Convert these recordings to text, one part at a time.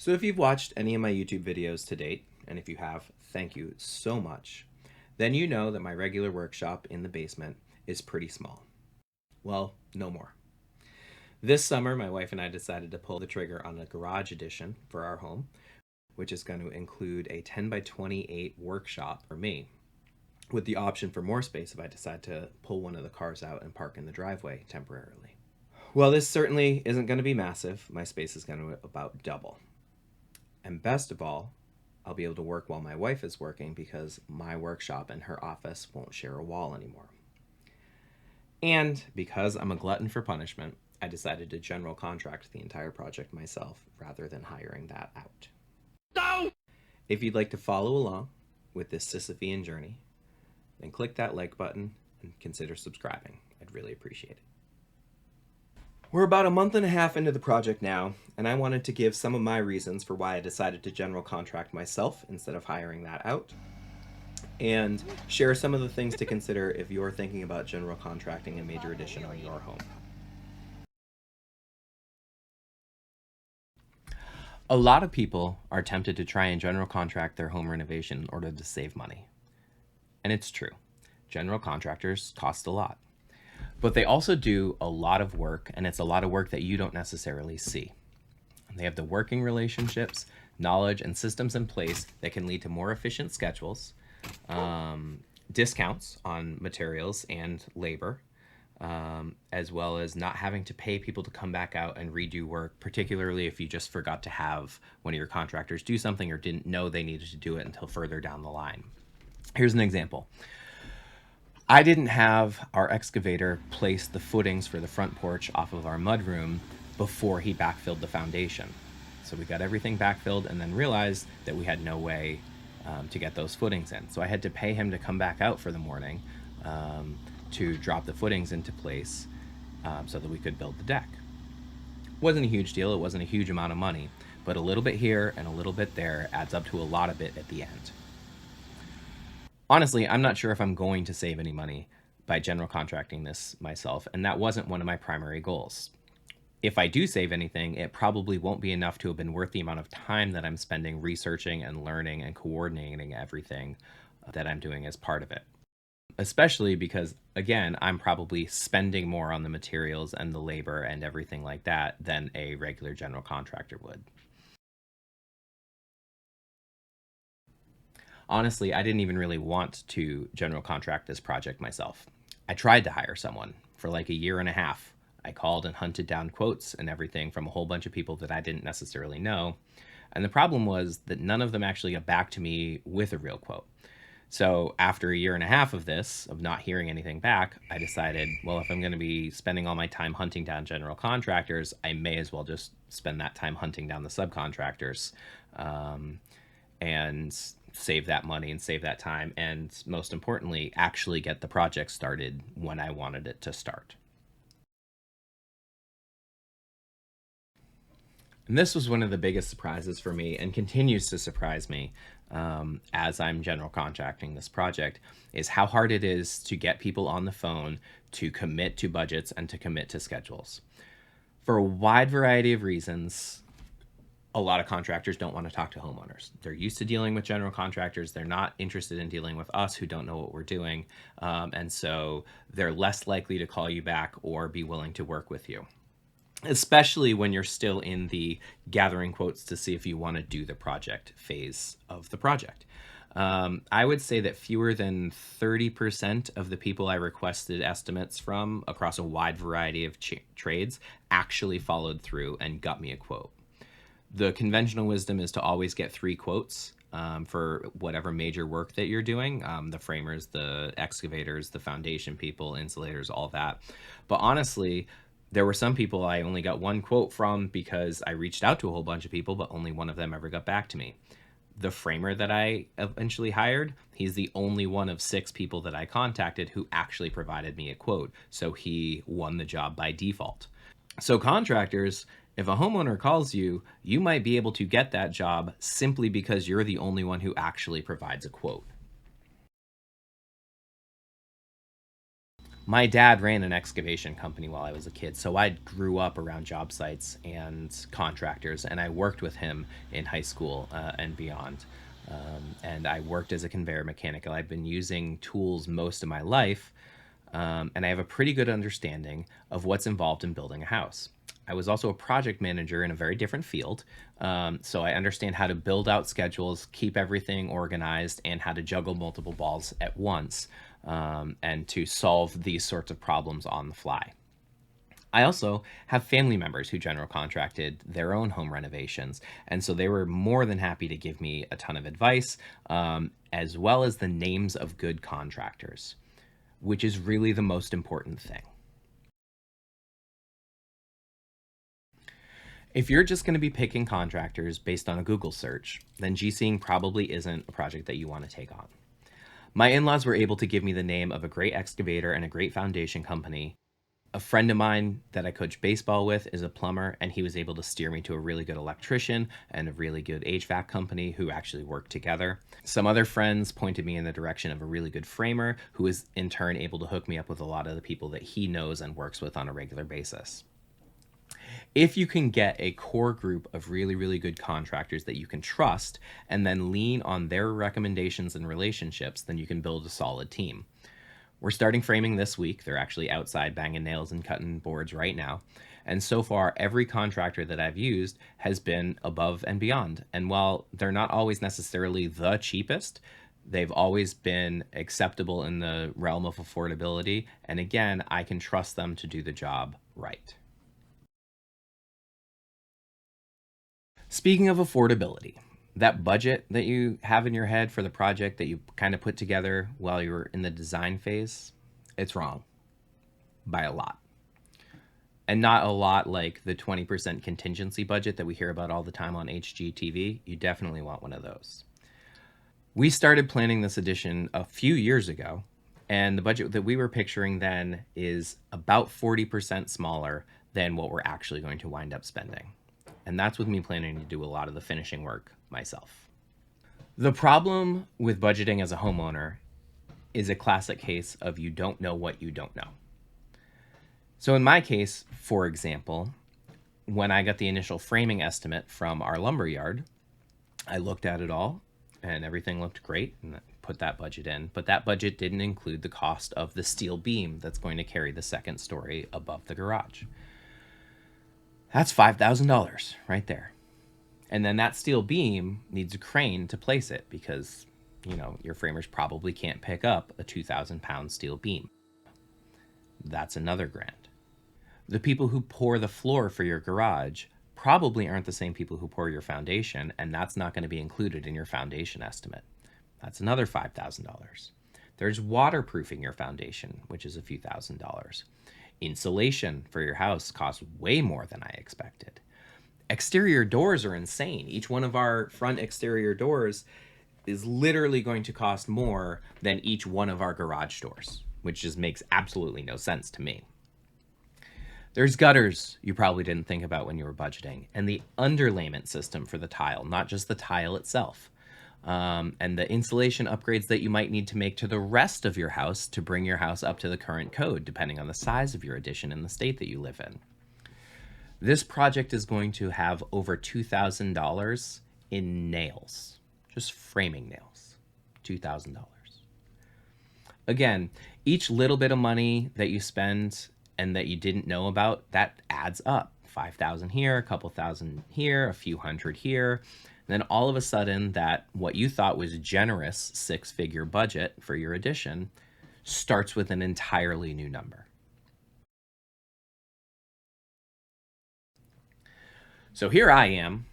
So if you've watched any of my YouTube videos to date, and if you have, thank you so much, then you know that my regular workshop in the basement is pretty small. Well, no more. This summer, my wife and I decided to pull the trigger on a garage addition for our home, which is going to include a 10 by 28 workshop for me, with the option for more space if I decide to pull one of the cars out and park in the driveway temporarily. Well, this certainly isn't going to be massive. My space is going to about double. And best of all, I'll be able to work while my wife is working because my workshop and her office won't share a wall anymore. And because I'm a glutton for punishment, I decided to general contract the entire project myself rather than hiring that out. No! If you'd like to follow along with this Sisyphean journey, then click that like button and consider subscribing. I'd really appreciate it. We're about a month and a half into the project now, and I wanted to give some of my reasons for why I decided to general contract myself instead of hiring that out, and share some of the things to consider if you're thinking about general contracting a major addition on your home. A lot of people are tempted to try and general contract their home renovation in order to save money. And it's true. General contractors cost a lot. But they also do a lot of work, and it's a lot of work that you don't necessarily see. They have the working relationships, knowledge, and systems in place that can lead to more efficient schedules, discounts on materials and labor, as well as not having to pay people to come back out and redo work, particularly if you just forgot to have one of your contractors do something or didn't know they needed to do it until further down the line. Here's an example. I didn't have our excavator place the footings for the front porch off of our mudroom before he backfilled the foundation. So we got everything backfilled and then realized that we had no way to get those footings in. So I had to pay him to come back out for the morning to drop the footings into place so that we could build the deck. Wasn't a huge deal. It wasn't a huge amount of money, but a little bit here and a little bit there adds up to a lot of it at the end. Honestly, I'm not sure if I'm going to save any money by general contracting this myself, and that wasn't one of my primary goals. If I do save anything, it probably won't be enough to have been worth the amount of time that I'm spending researching and learning and coordinating everything that I'm doing as part of it. Especially because, again, I'm probably spending more on the materials and the labor and everything like that than a regular general contractor would. Honestly, I didn't even really want to general contract this project myself. I tried to hire someone for like a year and a half. I called and hunted down quotes and everything from a whole bunch of people that I didn't necessarily know. And the problem was that none of them actually got back to me with a real quote. So after a year and a half of this, of not hearing anything back, I decided, well, if I'm going to be spending all my time hunting down general contractors, I may as well just spend that time hunting down the subcontractors. And save that money and save that time, and most importantly, actually get the project started when I wanted it to start. And this was one of the biggest surprises for me and continues to surprise me as I'm general contracting this project, is how hard it is to get people on the phone to commit to budgets and to commit to schedules. For a wide variety of reasons, a lot of contractors don't want to talk to homeowners. They're used to dealing with general contractors. They're not interested in dealing with us who don't know what we're doing. And so they're less likely to call you back or be willing to work with you, especially when you're still in the gathering quotes to see if you want to do the project phase of the project. I would say that fewer than 30% of the people I requested estimates from across a wide variety of trades actually followed through and got me a quote. The conventional wisdom is to always get 3 quotes for whatever major work that you're doing, the framers, the excavators, the foundation people, insulators, all that. But honestly, there were some people I only got 1 quote from because I reached out to a whole bunch of people, but only one of them ever got back to me. The framer that I eventually hired, he's the only one of 6 people that I contacted who actually provided me a quote. So he won the job by default. So contractors, if a homeowner calls you, you might be able to get that job simply because you're the only one who actually provides a quote. My dad ran an excavation company while I was a kid, so I grew up around job sites and contractors, and I worked with him in high school and beyond. And I worked as a conveyor mechanic. I've been using tools most of my life, and I have a pretty good understanding of what's involved in building a house. I was also a project manager in a very different field, so I understand how to build out schedules, keep everything organized, and how to juggle multiple balls at once, and to solve these sorts of problems on the fly. I also have family members who general contracted their own home renovations, and so they were more than happy to give me a ton of advice, as well as the names of good contractors, which is really the most important thing. If you're just going to be picking contractors based on a Google search, then GCing probably isn't a project that you want to take on. My in laws were able to give me the name of a great excavator and a great foundation company. A friend of mine that I coach baseball with is a plumber, and he was able to steer me to a really good electrician and a really good HVAC company who actually work together. Some other friends pointed me in the direction of a really good framer who is in turn able to hook me up with a lot of the people that he knows and works with on a regular basis. If you can get a core group of really, really good contractors that you can trust and then lean on their recommendations and relationships, then you can build a solid team. We're starting framing this week. They're actually outside banging nails and cutting boards right now. And so far, every contractor that I've used has been above and beyond. And while they're not always necessarily the cheapest, they've always been acceptable in the realm of affordability. And again, I can trust them to do the job right. Speaking of affordability, that budget that you have in your head for the project that you kind of put together while you were in the design phase, it's wrong by a lot. And not a lot like the 20% contingency budget that we hear about all the time on HGTV. You definitely want one of those. We started planning this edition a few years ago, and the budget that we were picturing then is about 40% smaller than what we're actually going to wind up spending. And that's with me planning to do a lot of the finishing work myself. The problem with budgeting as a homeowner is a classic case of you don't know what you don't know. So in my case, for example, when I got the initial framing estimate from our lumber yard, I looked at it all and everything looked great and put that budget in. But that budget didn't include the cost of the steel beam that's going to carry the second story above the garage. That's $5,000 right there. And then that steel beam needs a crane to place it because, your framers probably can't pick up a 2,000-pound steel beam. That's another grand. The people who pour the floor for your garage probably aren't the same people who pour your foundation, and that's not going to be included in your foundation estimate. That's another $5,000. There's waterproofing your foundation, which is a few $1,000s. Insulation for your house costs way more than I expected. Exterior doors are insane. Each one of our front exterior doors is literally going to cost more than each one of our garage doors, which just makes absolutely no sense to me. There's gutters you probably didn't think about when you were budgeting, and the underlayment system for the tile, not just the tile itself. And the insulation upgrades that you might need to make to the rest of your house to bring your house up to the current code, depending on the size of your addition and the state that you live in. This project is going to have over $2,000 in nails, just framing nails, $2,000. Again, each little bit of money that you spend and that you didn't know about, that adds up. 5,000 here, a couple thousand here, a few hundred here. Then all of a sudden that what you thought was generous 6-figure budget for your addition starts with an entirely new number. So here I am,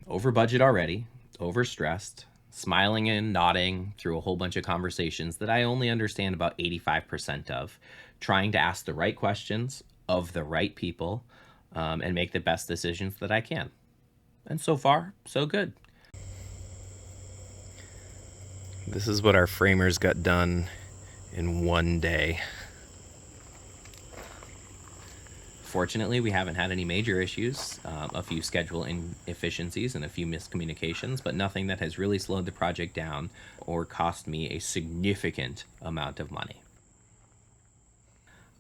over budget already, overstressed, smiling and nodding through a whole bunch of conversations that I only understand about 85% of, trying to ask the right questions of the right people, and make the best decisions that I can. And so far, so good. This is what our framers got done in one day. Fortunately, we haven't had any major issues, a few schedule inefficiencies and a few miscommunications, but nothing that has really slowed the project down or cost me a significant amount of money.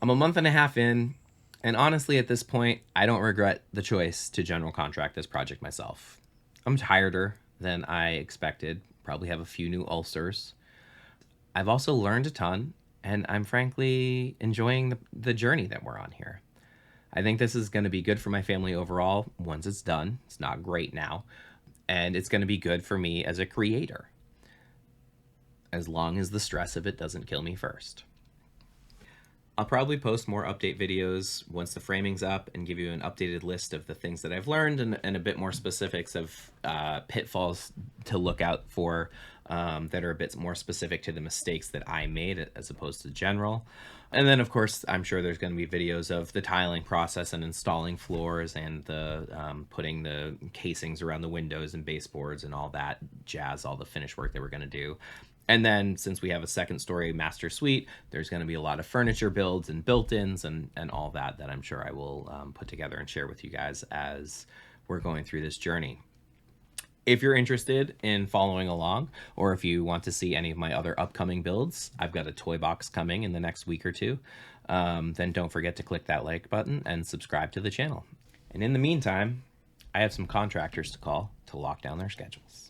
I'm a month and a half in, and honestly, at this point, I don't regret the choice to general contract this project myself. I'm tireder than I expected, probably have a few new ulcers. I've also learned a ton, and I'm frankly enjoying the journey that we're on here. I think this is going to be good for my family overall once it's done. It's not great now. And it's going to be good for me as a creator, as long as the stress of it doesn't kill me first. I'll probably post more update videos once the framing's up and give you an updated list of the things that I've learned and a bit more specifics of pitfalls to look out for that are a bit more specific to the mistakes that I made as opposed to general. And then, of course, I'm sure there's going to be videos of the tiling process and installing floors and the putting the casings around the windows and baseboards and all that jazz, all the finish work that we're going to do. And then, since we have a second story master suite, there's going to be a lot of furniture builds and built-ins and all that I'm sure I will put together and share with you guys as we're going through this journey. If you're interested in following along, or if you want to see any of my other upcoming builds, I've got a toy box coming in the next week or two. Then don't forget to click that like button and subscribe to the channel. And in the meantime, I have some contractors to call to lock down their schedules.